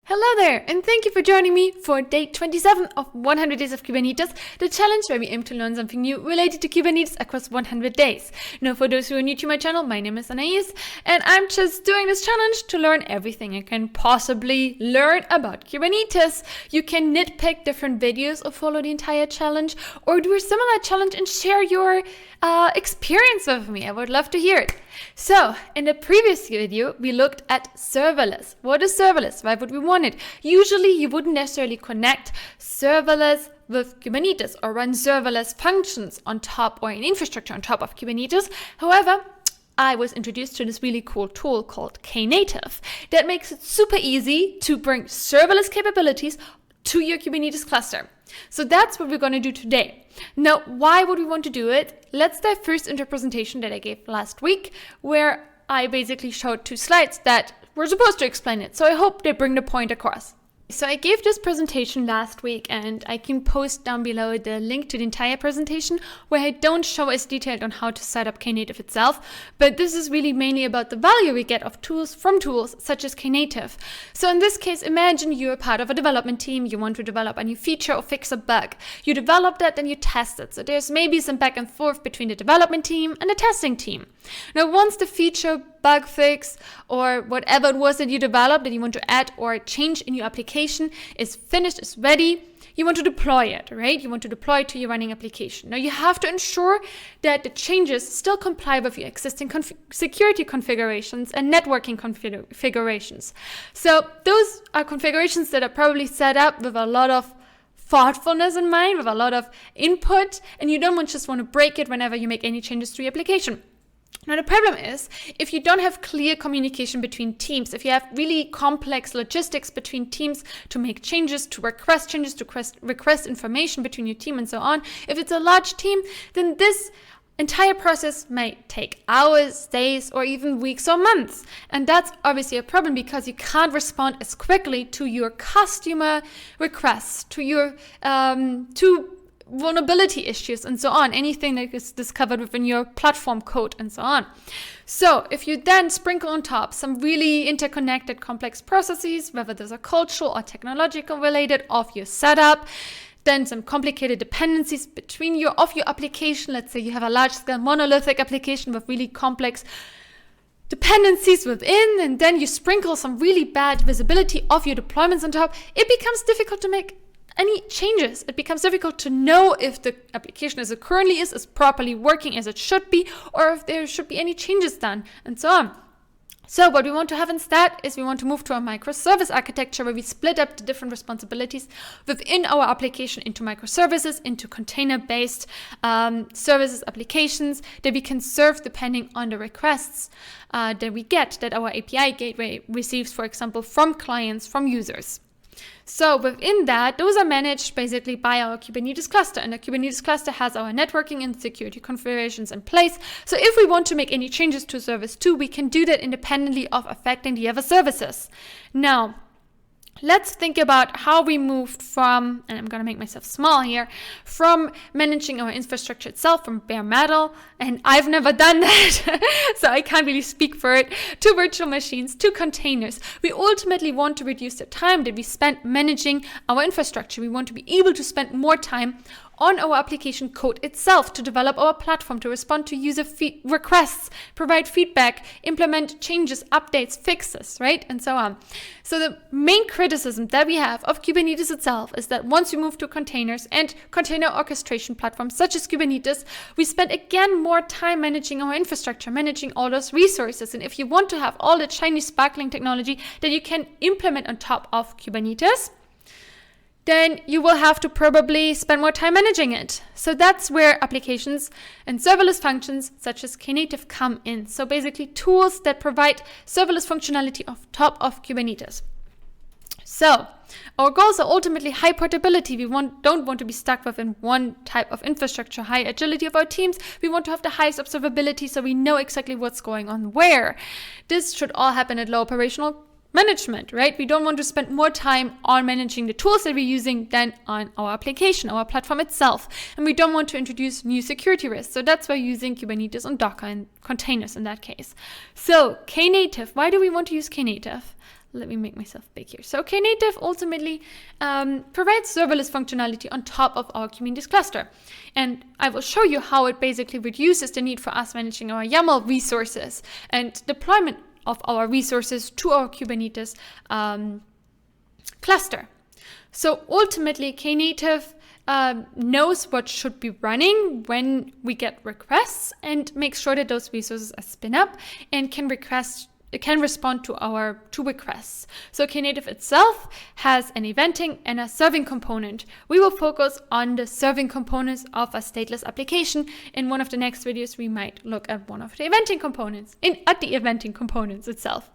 Hello there, and thank you for joining me for day 27 of 100 Days of Kubernetes, the challenge where we aim to learn something new related to Kubernetes across 100 days. Now, for those who are new to my channel, my name is Anais, and I'm just doing this challenge to learn everything I can possibly learn about Kubernetes. You can nitpick different videos or follow the entire challenge, or do a similar challenge and share your experience with me. I would love to hear it. So, in the previous video, we looked at serverless. What is serverless? Why would we want it? Usually, you wouldn't necessarily connect serverless with Kubernetes or run serverless functions on top or an infrastructure on top of Kubernetes. However, I was introduced to this really cool tool called Knative that makes it super easy to bring serverless capabilities to your Kubernetes cluster. So that's what we're going to do today. Now, why would we want to do it? Let's dive first into a presentation that I gave last week, where I basically showed 2 slides that were supposed to explain it. So I hope they bring the point across. So I gave this presentation last week, and I can post down below the link to the entire presentation where I don't show as detailed on how to set up Knative itself, but this is really mainly about the value we get of tools from tools such as Knative. So in this case, imagine you're part of a development team, you want to develop a new feature or fix a bug. You develop that, then you test it. So there's maybe some back and forth between the development team and the testing team. Now, once the feature, bug fix, or whatever it was that you developed that you want to add or change in your application is finished, is ready, you want to deploy it, right? You want to deploy it to your running application. Now, you have to ensure that the changes still comply with your existing security configurations and networking configurations. So those are configurations that are probably set up with a lot of thoughtfulness in mind, with a lot of input, and you don't just want to break it whenever you make any changes to your application. Now, the problem is, if you don't have clear communication between teams, if you have really complex logistics between teams to make changes, to request changes, to request information between your team and so on, if it's a large team, then this entire process might take hours, days, or even weeks or months. And that's obviously a problem because you can't respond as quickly to your customer requests, to your vulnerability issues and so on, anything that is discovered within your platform code and so on. So if you then sprinkle on top some really interconnected complex processes, whether those are cultural or technological related of your setup, then some complicated dependencies between your application. Let's say you have a large scale monolithic application with really complex dependencies within, and then you sprinkle some really bad visibility of your deployments on top, it becomes difficult to make any changes. It becomes difficult to know if the application as it currently is properly working as it should be, or if there should be any changes done, and so on. So what we want to have instead is we want to move to a microservice architecture where we split up the different responsibilities within our application into microservices, into container-based services applications that we can serve depending on the requests that we get, that our API gateway receives, for example, from clients, from users. So within that, those are managed basically by our Kubernetes cluster, and the Kubernetes cluster has our networking and security configurations in place. So if we want to make any changes to service 2, we can do that independently of affecting the other services. Now, let's think about how we moved from, and I'm going to make myself small here, from managing our infrastructure itself from bare metal, and I've never done that, so I can't really speak for it, to virtual machines, to containers. We ultimately want to reduce the time that we spend managing our infrastructure. We want to be able to spend more time on our application code itself, to develop our platform, to respond to user requests, provide feedback, implement changes, updates, fixes, right? And so on. So the main criticism that we have of Kubernetes itself is that once we move to containers and container orchestration platforms such as Kubernetes, we spend again more time managing our infrastructure, managing all those resources. And if you want to have all the shiny sparkling technology that you can implement on top of Kubernetes, then you will have to probably spend more time managing it. So that's where applications and serverless functions such as Knative come in. So basically tools that provide serverless functionality on top of Kubernetes. So our goals are ultimately high portability. We don't want to be stuck within one type of infrastructure, high agility of our teams. We want to have the highest observability so we know exactly what's going on where. This should all happen at low operational management, right? We don't want to spend more time on managing the tools that we're using than on our application, our platform itself. And we don't want to introduce new security risks. So that's why using Kubernetes and Docker and containers in that case. So Knative, why do we want to use Knative? Let me make myself big here. So Knative ultimately provides serverless functionality on top of our Kubernetes cluster. And I will show you how it basically reduces the need for us managing our YAML resources and deployment of our resources to our Kubernetes cluster. So ultimately, Knative knows what should be running when we get requests and makes sure that those resources are spin up and can respond to requests. So Knative itself has an eventing and a serving component. We will focus on the serving components of a stateless application. In one of the next videos, we might look at one of the eventing components, at the eventing components itself.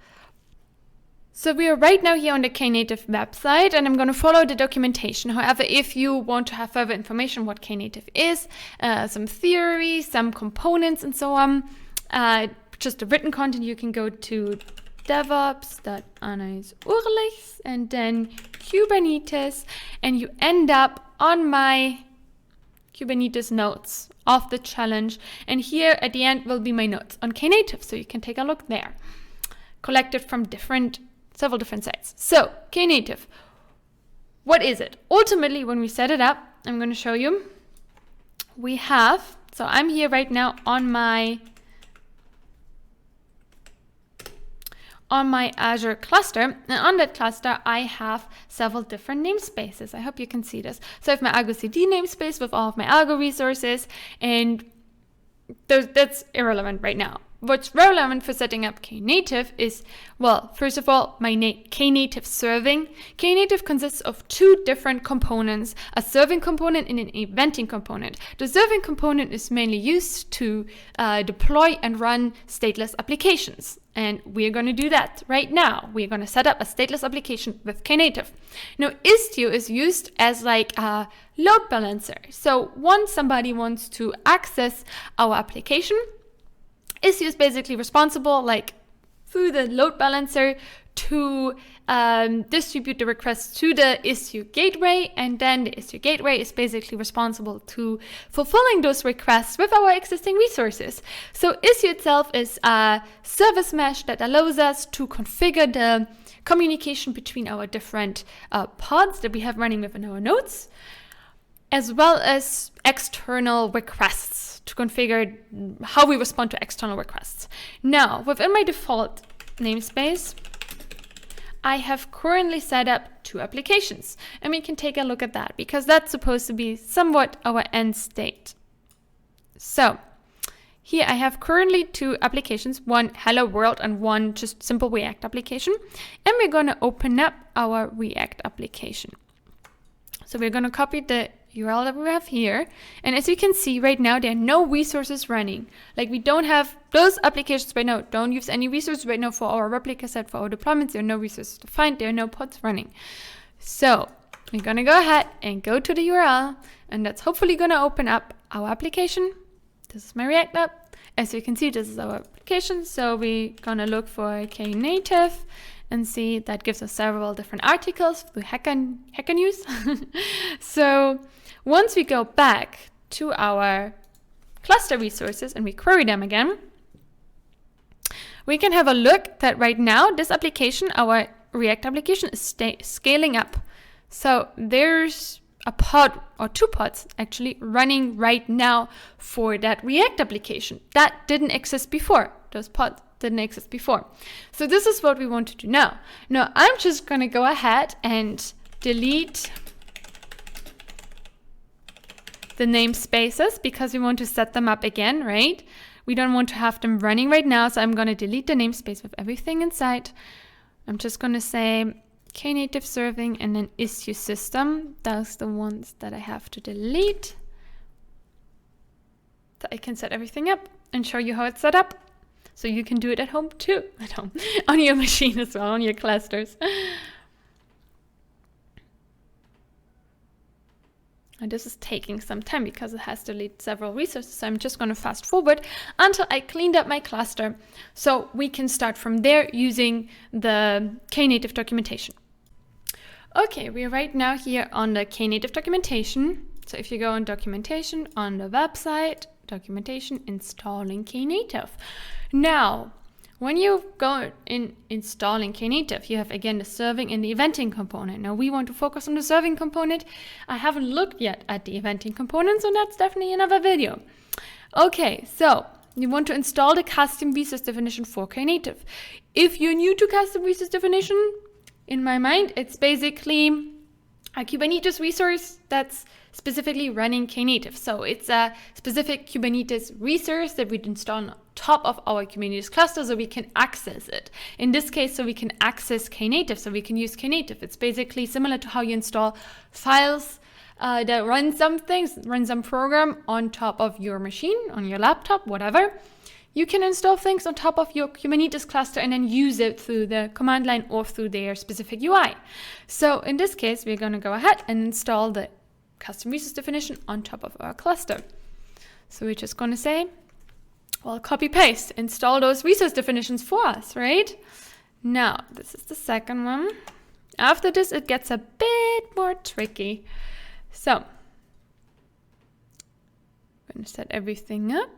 So we are right now here on the Knative website, and I'm going to follow the documentation. However, if you want to have further information on what Knative is, some theory, some components, and so on, just the written content, you can go to devops.anais-urlich and then Kubernetes, and you end up on my Kubernetes notes of the challenge. And here at the end will be my notes on Knative, so you can take a look there, collected from several different sites. So Knative, what is it? Ultimately, when we set it up, I'm going to show you. So I'm here right now on my Azure cluster, and on that cluster I have several different namespaces. I hope you can see this. So I have my ArgoCD namespace with all of my Argo resources, and that's irrelevant right now. What's relevant for setting up Knative is, well, first of all, my Knative serving. Knative consists of two different components, a serving component and an eventing component. The serving component is mainly used to deploy and run stateless applications. And we're going to do that right now. We're going to set up a stateless application with Knative. Now, Istio is used as like a load balancer. So once somebody wants to access our application, Istio is basically responsible, like through the load balancer, to distribute the requests to the Istio gateway, and then the Istio gateway is basically responsible to fulfilling those requests with our existing resources. So Istio itself is a service mesh that allows us to configure the communication between our different pods that we have running within our nodes, as well as external requests to configure how we respond to external requests. Now, within my default namespace, I have currently set up two applications, and we can take a look at that because that's supposed to be somewhat our end state. So here I have currently two applications, one Hello World and one just simple React application, and we're going to open up our React application. So we're going to copy the URL that we have here, and as you can see right now, there are no resources running. Like, we don't have those applications right now, don't use any resources right now for our replica set, for our deployments. There are no resources to find, there are no pods running. So we're gonna go ahead and go to the URL, and that's hopefully gonna open up our application. This is my React app. As you can see, this is our application. So we're gonna look for Knative and see that gives us several different articles through Hacker News. So once we go back to our cluster resources and we query them again, we can have a look that right now this application, our React application, is scaling up. So there's a pod or two pods actually running right now for that React application. That didn't exist before. Those pods didn't exist before. So this is what we want to do now. Now I'm just going to go ahead and delete the namespaces because we want to set them up again, right? We don't want to have them running right now, so I'm going to delete the namespace with everything inside. I'm just going to say Knative serving and then Istio system. Those are the ones that I have to delete. So I can set everything up and show you how it's set up. So you can do it at home too, on your machine as well, on your clusters. And this is taking some time because it has to delete several resources. So I'm just going to fast forward until I cleaned up my cluster. So we can start from there using the Knative documentation. Okay, we're right now here on the Knative documentation. So if you go on documentation on the website, documentation, installing Knative. Now, when you go in installing Knative, you have again the serving and the eventing component. Now we want to focus on the serving component. I haven't looked yet at the eventing component, so that's definitely another video. Okay, so you want to install the custom resource definition for Knative. If you're new to custom resource definition, in my mind, it's basically a Kubernetes resource that's specifically running Knative. So it's a specific Kubernetes resource that we'd install on top of our Kubernetes cluster so we can access it. In this case, so we can access Knative, so we can use Knative. It's basically similar to how you install files that run some things, run some program on top of your machine, on your laptop, whatever. You can install things on top of your Kubernetes cluster and then use it through the command line or through their specific UI. So in this case, we're going to go ahead and install the custom resource definition on top of our cluster. So we're just going to say, well, copy paste, install those resource definitions for us, right? Now, this is the second one. After this, it gets a bit more tricky. So I'm going to set everything up.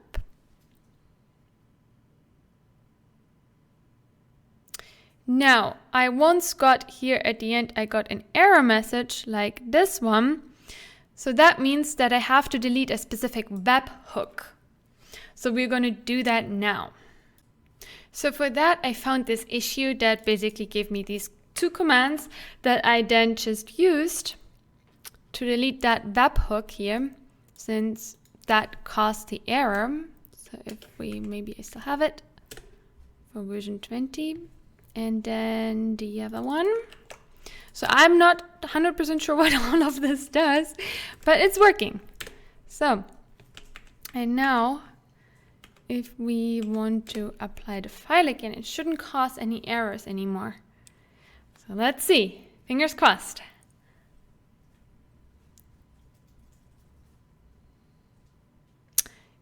Now, I once got here at the end, I got an error message like this one. So that means that I have to delete a specific webhook. So we're going to do that now. So for that, I found this issue that basically gave me these two commands that I then just used to delete that webhook here, since that caused the error. So if we, maybe I still have it for version 20. And then the other one. So I'm not 100% sure what all of this does, but it's working. So, and now if we want to apply the file again, it shouldn't cause any errors anymore. So let's see, fingers crossed.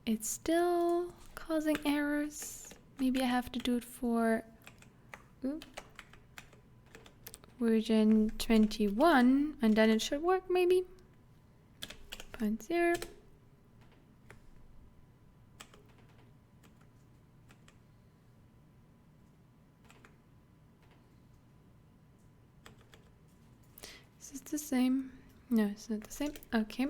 It's still causing errors. Maybe I have to do it for version 21, and then it should work maybe. 0.0. Is this the same? No, it's not the same. Okay.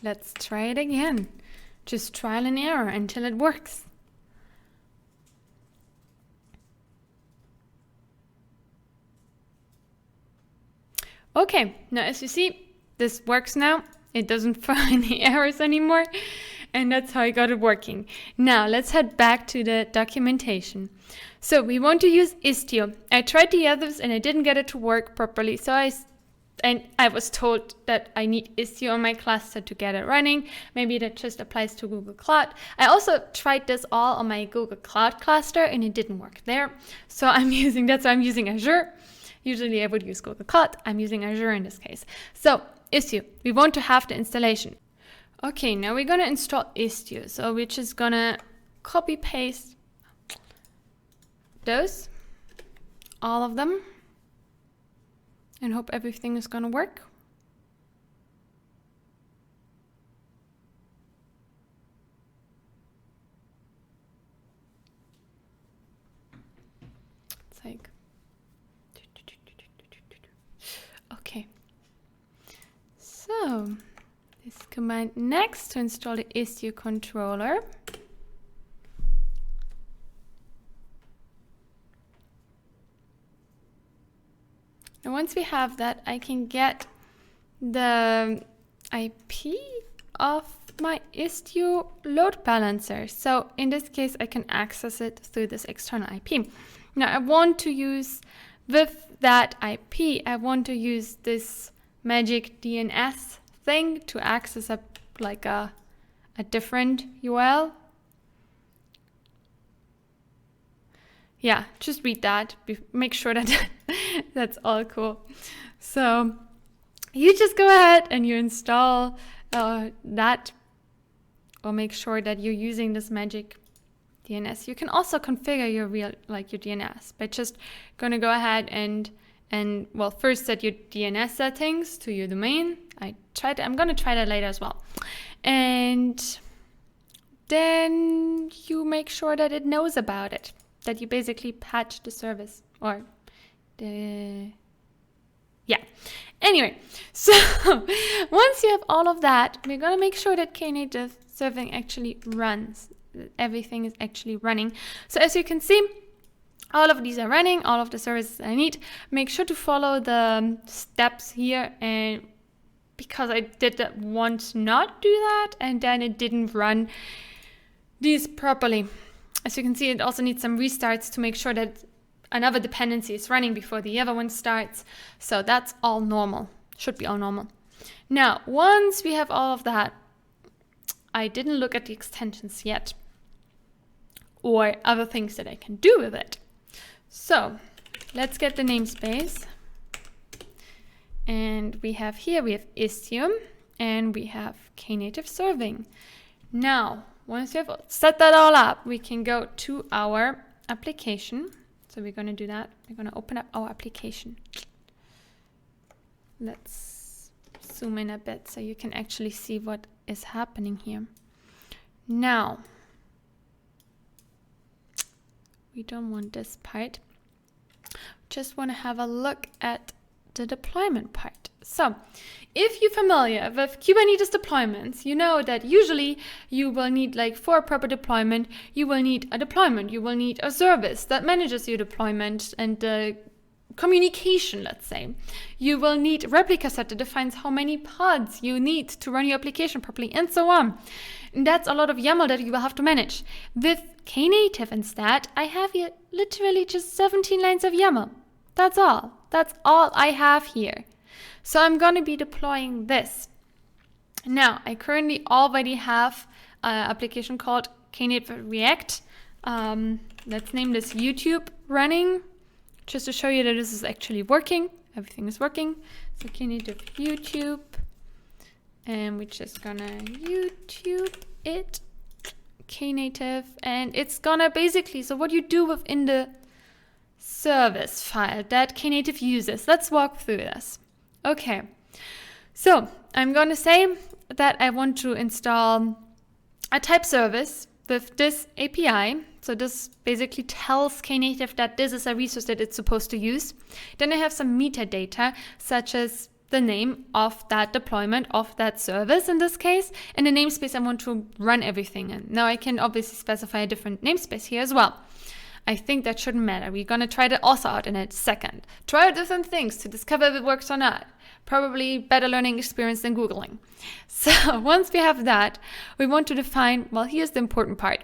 Let's try it again. Just trial and error until it works. Okay, now as you see, this works now. It doesn't throw any errors anymore. And that's how I got it working. Now let's head back to the documentation. So we want to use Istio. I tried the others and I didn't get it to work properly. So I was told that I need Istio on my cluster to get it running. Maybe that just applies to Google Cloud. I also tried this all on my Google Cloud cluster and it didn't work there. So that's why I'm using Azure. Usually I would use Google Cloud. I'm using Azure in this case. So Istio, we want to have the installation. Okay, now we're gonna install Istio. So we're just gonna copy paste those, all of them, and hope everything is gonna work. It's like, okay. So this command next to install the Istio controller. And once we have that, I can get the IP of my Istio load balancer. So in this case, I can access it through this external IP. Now I want to use, with that IP, I want to use this magic DNS thing to access a different URL. yeah, just read that. Make sure that that's all cool. So you just go ahead and you install that, or make sure that you're using this magic DNS. You can also configure your your DNS by just going to go ahead and well, first set your DNS settings to your domain. I'm going to try that later as well. And then you make sure that it knows about it, that you basically patch the service or the, yeah. Anyway, so once you have all of that, we're going to make sure that Knative serving actually runs. Everything is actually running. So as you can see, all of these are running, all of the services I need. Make sure to follow the steps here, and because I did that once not do that, and then it didn't run these properly. As you can see, it also needs some restarts to make sure that another dependency is running before the other one starts. So that's all normal, should be all normal. Now, once we have all of that, I didn't look at the extensions yet, or other things that I can do with it. So let's get the namespace. And we have Istio, and we have Knative serving. Now, once you have set that all up, we can go to our application. So we're going to do that. We're going to open up our application. Let's zoom in a bit so you can actually see what is happening here. Now, we don't want this part. Just want to have a look at the deployment part. So if you're familiar with Kubernetes deployments, you know that usually you will need, like, for a proper deployment, you will need a deployment, you will need a service that manages your deployment and the communication, let's say. You will need a replica set that defines how many pods you need to run your application properly, and so on. And that's a lot of YAML that you will have to manage. With Knative instead, I have here literally just 17 lines of YAML. That's all. That's all I have here. So I'm going to be deploying this. Now, I currently already have an application called Knative React. Let's name this YouTube running, just to show you that this is actually working. Everything is working. So Knative YouTube. And we're just gonna YouTube it, Knative, and it's gonna basically, so what you do within the service file that Knative uses. Let's walk through this. Okay, so I'm gonna say that I want to install a type service with this API. So this basically tells Knative that this is a resource that it's supposed to use. Then I have some metadata, such as the name of that deployment of that service in this case, and the namespace I want to run everything in. Now I can obviously specify a different namespace here as well. I think that shouldn't matter. We're going to try that also out in a second. Try out different things to discover if it works or not. Probably better learning experience than Googling. So once we have that, we want to define, well, here's the important part,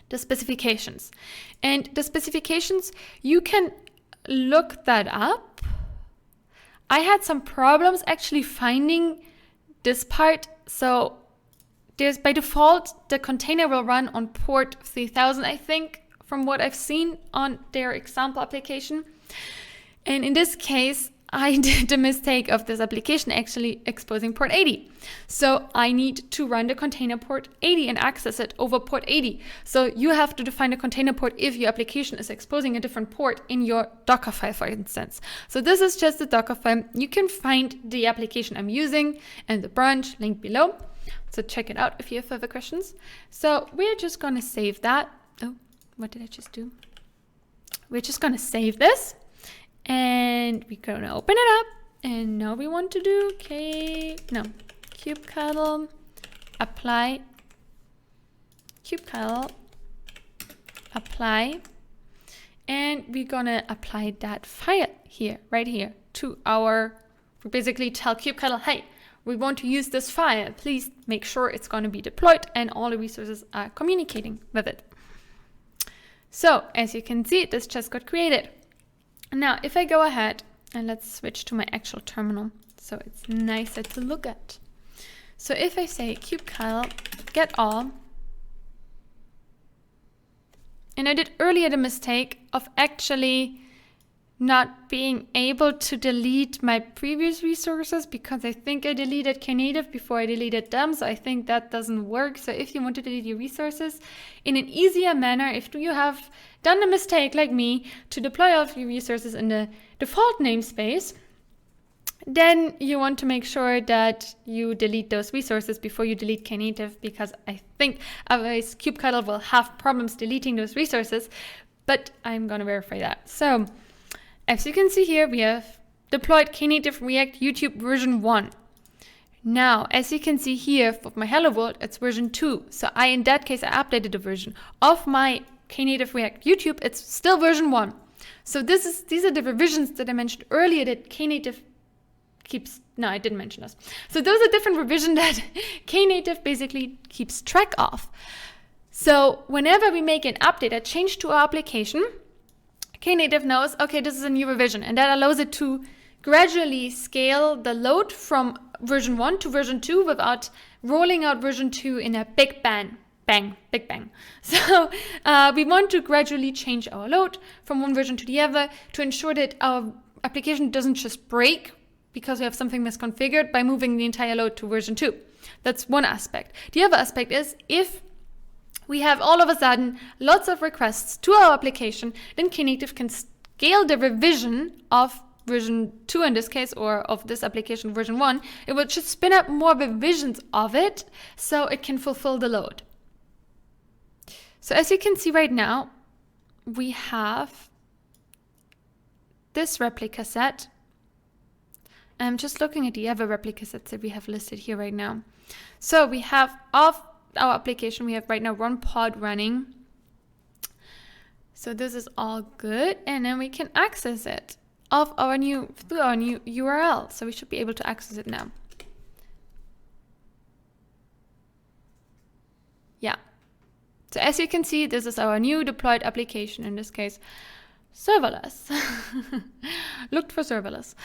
the specifications. And the specifications, you can look that up. I had some problems actually finding this part. So there's, by default, the container will run on port 3000, I think, from what I've seen on their example application. And in this case, I did the mistake of this application actually exposing port 80. So I need to run the container port 80 and access it over port 80. So you have to define a container port if your application is exposing a different port in your Docker file, for instance. So this is just the Docker file. You can find the application I'm using and the branch linked below. So check it out if you have further questions. So we're just going to save that. Oh, what did I just do? We're just going to save this. And we're going to open it up. And now we want to do kubectl apply, kubectl apply. And we're going to apply that file here, right here, to our, we basically tell kubectl, hey, we want to use this file. Please make sure it's going to be deployed and all the resources are communicating with it. So as you can see, this just got created. Now, if I go ahead and let's switch to my actual terminal so it's nicer to look at. So if I say kubectl get all, And I did earlier the mistake of actually not being able to delete my previous resources because I think I deleted Knative before I deleted them. So I think that doesn't work. So if you want to delete your resources in an easier manner, if you have done a mistake like me to deploy all of your resources in the default namespace, then you want to make sure that you delete those resources before you delete Knative, because I think otherwise kubectl will have problems deleting those resources, but I'm going to verify that. So as you can see here, we have deployed Knative React YouTube version 1. Now, as you can see here, for my Hello World, it's version 2. So in that case, I updated the version. Of my Knative React YouTube, it's still version 1. So these are the revisions that I mentioned earlier that Knative keeps. No, I didn't mention this. So those are different revisions that Knative basically keeps track of. So whenever we make an update, a change to our application, Knative knows, okay, this is a new revision, and that allows it to gradually scale the load from version 1 to version 2 without rolling out version 2 in a big bang. So we want to gradually change our load from one version to the other to ensure that our application doesn't just break because we have something misconfigured by moving the entire load to version 2. That's one aspect. The other aspect is if we have all of a sudden lots of requests to our application, then Knative can scale the revision of version 2 in this case, or of this application version 1. It will just spin up more revisions of it so it can fulfill the load. So as you can see right now, we have this replica set. I'm just looking at the other replica sets that we have listed here right now. So we have of our application, we have right now one pod running. So this is all good, and then we can access it through our new URL. So we should be able to access it now. Yeah. So as you can see, this is our new deployed application, in this case, serverless. Looked for serverless.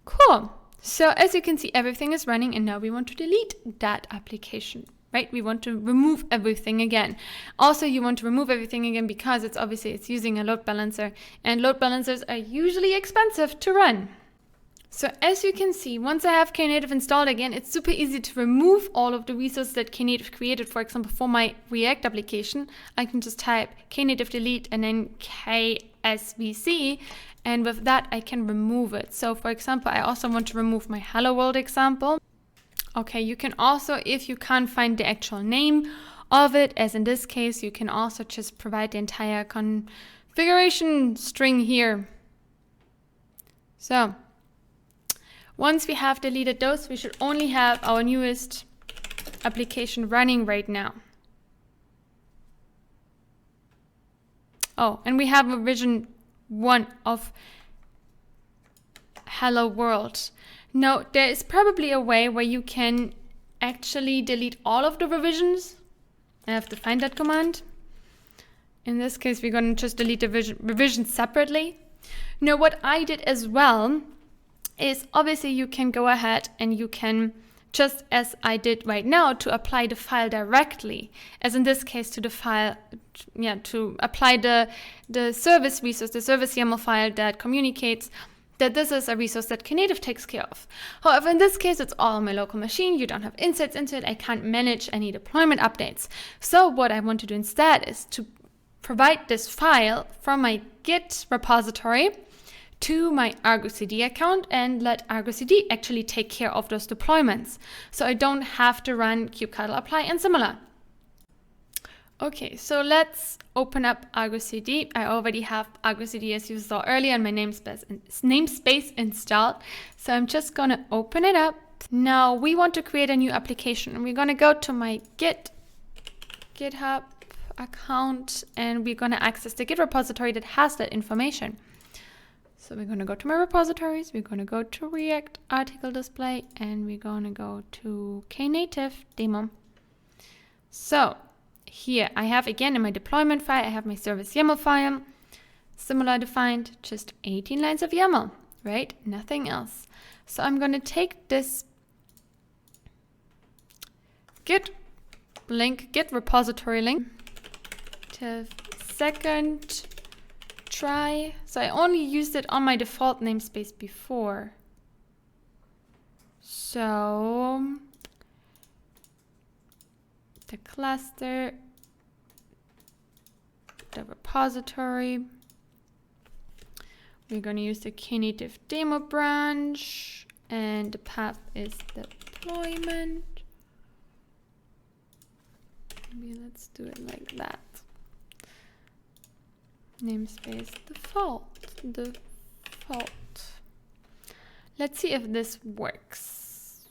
Cool. So as you can see, everything is running, and now we want to delete that application, right? We want to remove everything again. Also, you want to remove everything again because it's using a load balancer, and load balancers are usually expensive to run. So as you can see, once I have Knative installed again, it's super easy to remove all of the resources that Knative created. For example, for my React application, I can just type knative delete and then ksvc, and with that I can remove it. So for example, I also want to remove my Hello World example. Okay, you can also, if you can't find the actual name of it, as in this case, you can also just provide the entire configuration string here. So once we have deleted those, we should only have our newest application running right now. Oh, and we have a version 1 of Hello World. Now, there is probably a way where you can actually delete all of the revisions. I have to find that command. In this case, we're going to just delete the revisions separately. Now, what I did as well is obviously you can go ahead and you can, just as I did right now, to apply the file directly, as in this case to the file, to apply the service resource, the service YAML file that communicates that this is a resource that Knative takes care of. However, in this case, it's all on my local machine. You don't have insights into it. I can't manage any deployment updates. So what I want to do instead is to provide this file from my Git repository to my ArgoCD account and let ArgoCD actually take care of those deployments. So I don't have to run kubectl apply and similar. Okay, so let's open up ArgoCD. I already have ArgoCD, as you saw earlier, in my namespace installed. So I'm just gonna open it up. Now we want to create a new application, and we're gonna go to my GitHub account, and we're gonna access the Git repository that has that information. So we're going to go to my repositories, we're going to go to React article display, and we're going to go to Knative demo. So here I have, again, in my deployment file, I have my service YAML file, similar defined, just 18 lines of YAML, right? Nothing else. So I'm going to take this Git repository link, Knative second try. So I only used it on my default namespace before. So the cluster, the repository. We're going to use the Knative demo branch, and the path is deployment. Maybe let's do it like that. Namespace default. Let's see if this works.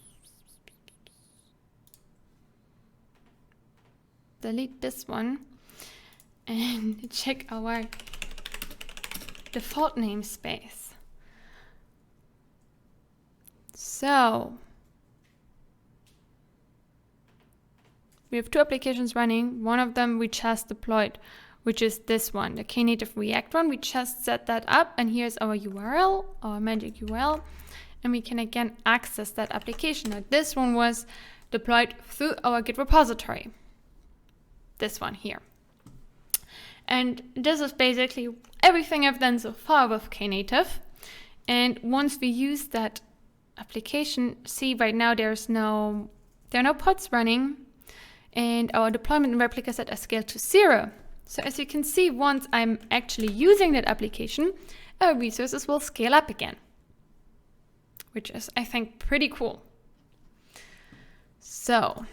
Delete this one and check our default namespace. So we have two applications running. One of them we just deployed, which is this one, the Knative React one. We just set that up, and here's our URL, our magic URL, and we can again access that application. Now this one was deployed through our Git repository. This one here. And this is basically everything I've done so far with Knative. And once we use that application, see right now there are no pods running, and our deployment and replica set are scaled to 0. So as you can see, once I'm actually using that application, our resources will scale up again, which is, I think, pretty cool. So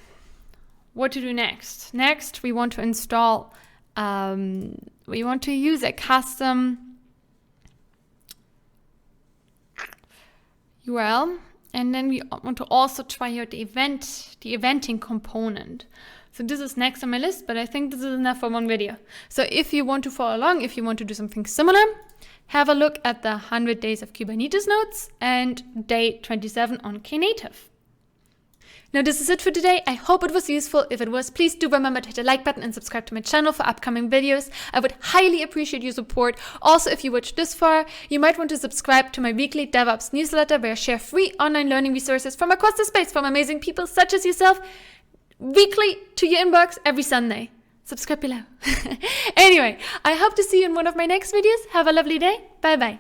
what to do next? Next, we want to install we want to use a custom URL, and then we want to also try out the eventing component. So this is next on my list, but I think this is enough for one video. So if you want to follow along, if you want to do something similar, have a look at the 100 days of Kubernetes notes and day 27 on Knative. Now this is it for today. I hope it was useful. If it was, please do remember to hit the like button and subscribe to my channel for upcoming videos. I would highly appreciate your support. Also, if you watched this far, you might want to subscribe to my weekly DevOps newsletter, where I share free online learning resources from across the space from amazing people such as yourself, weekly to your inbox every Sunday. Subscribe below. Anyway, I hope to see you in one of my next videos. Have a lovely day. Bye bye.